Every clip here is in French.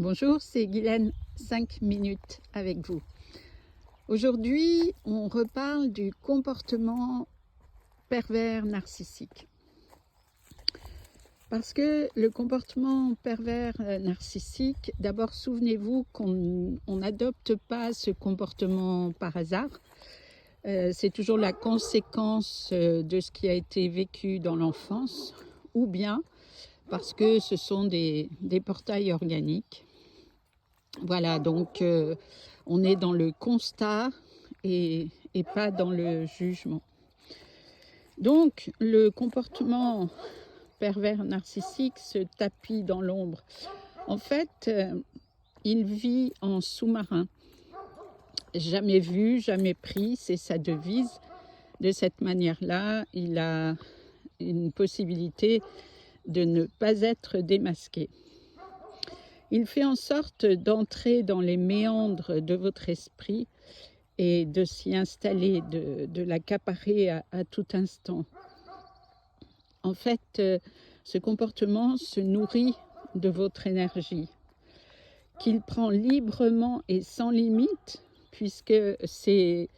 Bonjour, c'est Guylaine, 5 minutes avec vous. Aujourd'hui, on reparle du comportement pervers narcissique. Parce que le comportement pervers narcissique, d'abord souvenez-vous qu'on n'adopte pas ce comportement par hasard. C'est toujours la conséquence de ce qui a été vécu dans l'enfance, ou bien parce que ce sont des portails organiques. Voilà, donc on est dans le constat et pas dans le jugement. Donc le comportement pervers narcissique se tapit dans l'ombre. En fait, il vit en sous-marin. Jamais vu, jamais pris, c'est sa devise. De cette manière-là, il a une possibilité de ne pas être démasqué. Il fait en sorte d'entrer dans les méandres de votre esprit et de s'y installer, de l'accaparer à tout instant. En fait, ce comportement se nourrit de votre énergie, qu'il prend librement et sans limite, puisque c'est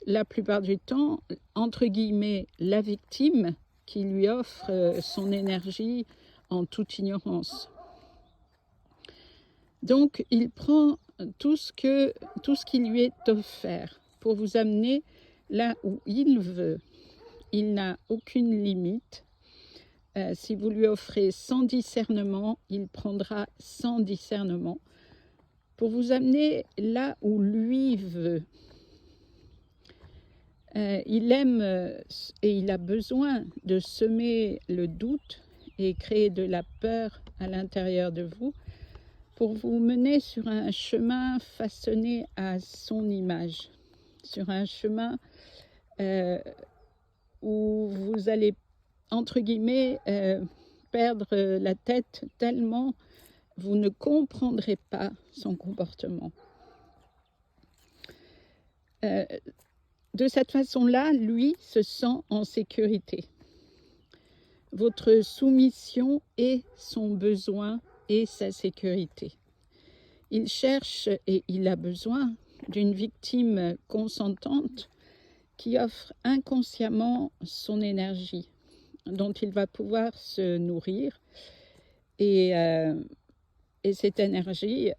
la plupart du temps, entre guillemets, la victime qui lui offre son énergie en toute ignorance. Donc, il prend tout ce qui lui est offert pour vous amener là où il veut. Il n'a aucune limite. Si vous lui offrez sans discernement, il prendra sans discernement pour vous amener là où lui veut. Il aime et il a besoin de semer le doute et créer de la peur à l'intérieur de vous pour vous mener sur un chemin façonné à son image, sur un chemin où vous allez, entre guillemets, perdre la tête tellement vous ne comprendrez pas son comportement. De cette façon-là, lui se sent en sécurité. Votre soumission est son besoin et sa sécurité. Il cherche et il a besoin d'une victime consentante qui offre inconsciemment son énergie, dont il va pouvoir se nourrir. Et cette énergie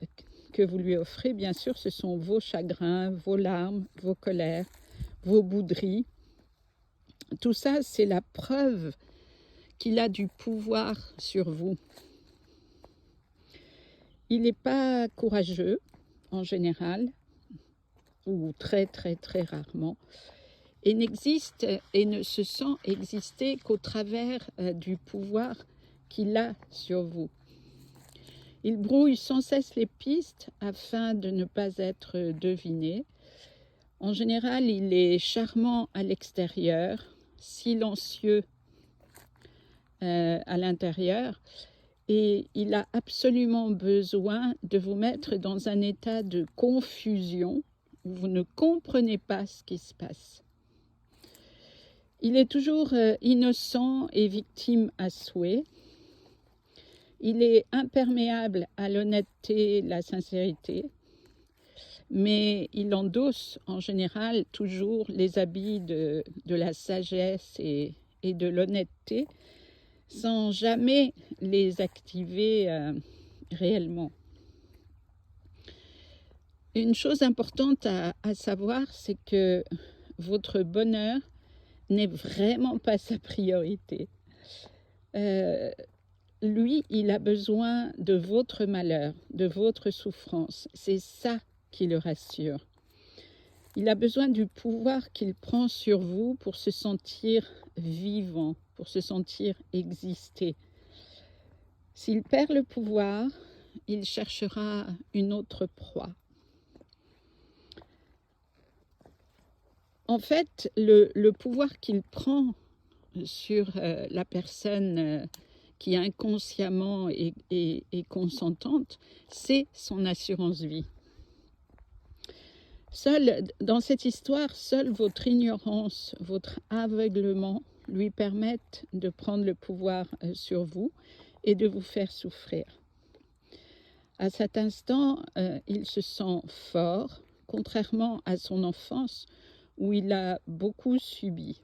que vous lui offrez, bien sûr, ce sont vos chagrins, vos larmes, vos colères, vos bouderies. Tout ça, c'est la preuve qu'il a du pouvoir sur vous. Il n'est pas courageux, en général, ou très, très, très rarement, et n'existe et ne se sent exister qu'au travers du pouvoir qu'il a sur vous. Il brouille sans cesse les pistes afin de ne pas être deviné. En général, il est charmant à l'extérieur, silencieux à l'intérieur, et il a absolument besoin de vous mettre dans un état de confusion où vous ne comprenez pas ce qui se passe. Il est toujours innocent et victime à souhait. Il est imperméable à l'honnêteté, la sincérité, mais il endosse en général toujours les habits de la sagesse et de l'honnêteté, sans jamais les activer réellement. Une chose importante à savoir, c'est que votre bonheur n'est vraiment pas sa priorité. Lui, il a besoin de votre malheur, de votre souffrance. C'est ça qui le rassure. Il a besoin du pouvoir qu'il prend sur vous pour se sentir vivant, pour se sentir exister. S'il perd le pouvoir, il cherchera une autre proie. En fait, le pouvoir qu'il prend sur la personne qui inconsciemment est consentante, c'est son assurance-vie. Dans cette histoire, seule votre ignorance, votre aveuglement lui permettent de prendre le pouvoir sur vous et de vous faire souffrir. À cet instant, il se sent fort, contrairement à son enfance où il a beaucoup subi.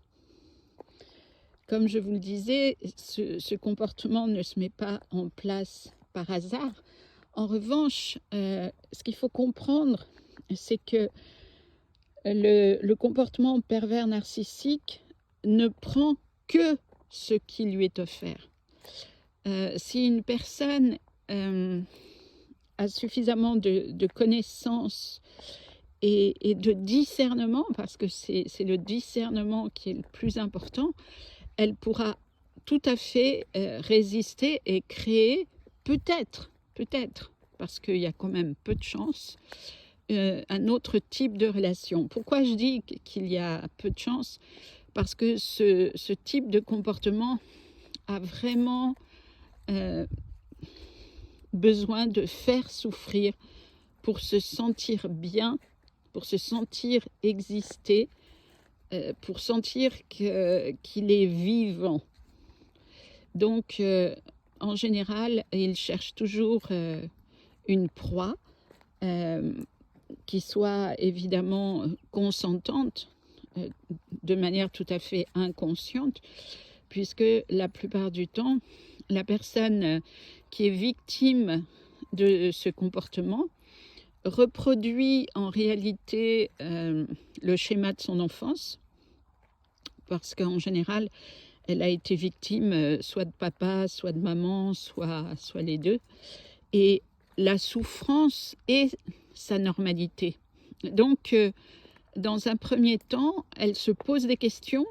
Comme je vous le disais, ce comportement ne se met pas en place par hasard. En revanche, ce qu'il faut comprendre, c'est que le comportement pervers narcissique ne prend que ce qui lui est offert. Si une personne a suffisamment de connaissances et de discernement, parce que c'est le discernement qui est le plus important, elle pourra tout à fait résister et créer peut-être, parce qu'il y a quand même peu de chance, un autre type de relation. Pourquoi je dis qu'il y a peu de chance? Parce que ce type de comportement a vraiment besoin de faire souffrir pour se sentir bien, pour se sentir exister, pour sentir qu'il est vivant. Donc, en général, il cherche toujours une proie qui soit évidemment consentante, de manière tout à fait inconsciente, puisque la plupart du temps, la personne qui est victime de ce comportement reproduit en réalité le schéma de son enfance, parce qu'en général, elle a été victime soit de papa, soit de maman, soit les deux. Et la souffrance est sa normalité. Donc, dans un premier temps, elle se pose des questions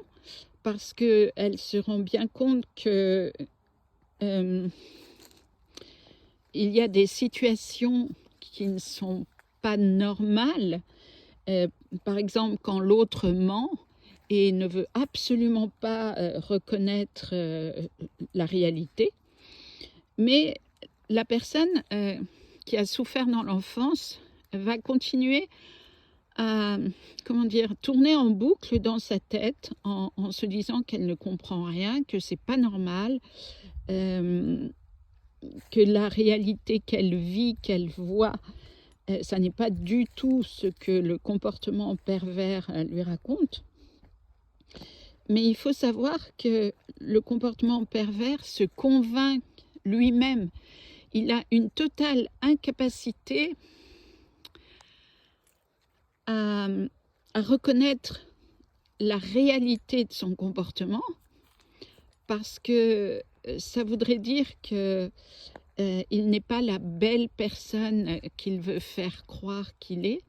parce qu'elle se rend bien compte que il y a des situations qui ne sont pas normales. Par exemple, quand l'autre ment et ne veut absolument pas reconnaître la réalité. Mais la personne qui a souffert dans l'enfance va continuer à, tourner en boucle dans sa tête en se disant qu'elle ne comprend rien, que c'est pas normal, que la réalité qu'elle vit, qu'elle voit, ça n'est pas du tout ce que le comportement pervers lui raconte. Mais il faut savoir que le comportement pervers se convainc lui-même. Il a une totale incapacité à reconnaître la réalité de son comportement, parce que ça voudrait dire que il n'est pas la belle personne qu'il veut faire croire qu'il est.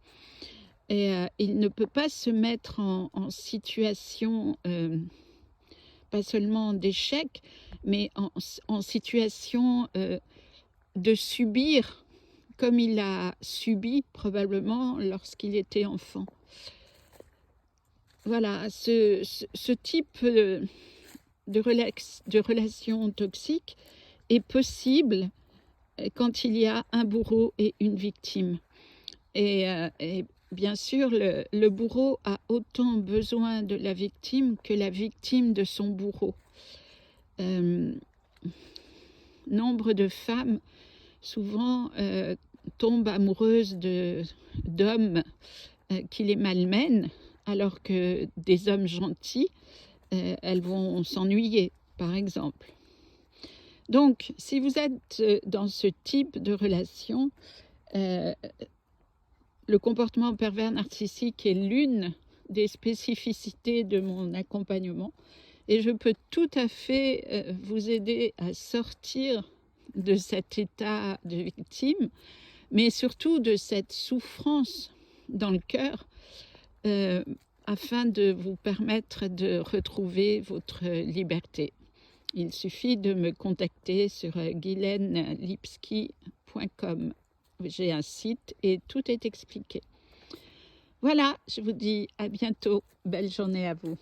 Et il ne peut pas se mettre en situation, pas seulement d'échec, mais en situation de subir, comme il a subi probablement lorsqu'il était enfant. Voilà, ce type de relation toxique est possible quand il y a un bourreau et une victime. Et bien sûr, le bourreau a autant besoin de la victime que la victime de son bourreau. Nombre de femmes, souvent, tombent amoureuses d'hommes qui les malmènent, alors que des hommes gentils, elles vont s'ennuyer, par exemple. Donc, si vous êtes dans ce type de relation, le comportement pervers narcissique est l'une des spécificités de mon accompagnement et je peux tout à fait vous aider à sortir de cet état de victime, mais surtout de cette souffrance dans le cœur, afin de vous permettre de retrouver votre liberté. Il suffit de me contacter sur guylainelipski.com. J'ai un site et tout est expliqué. Voilà, je vous dis à bientôt. Belle journée à vous.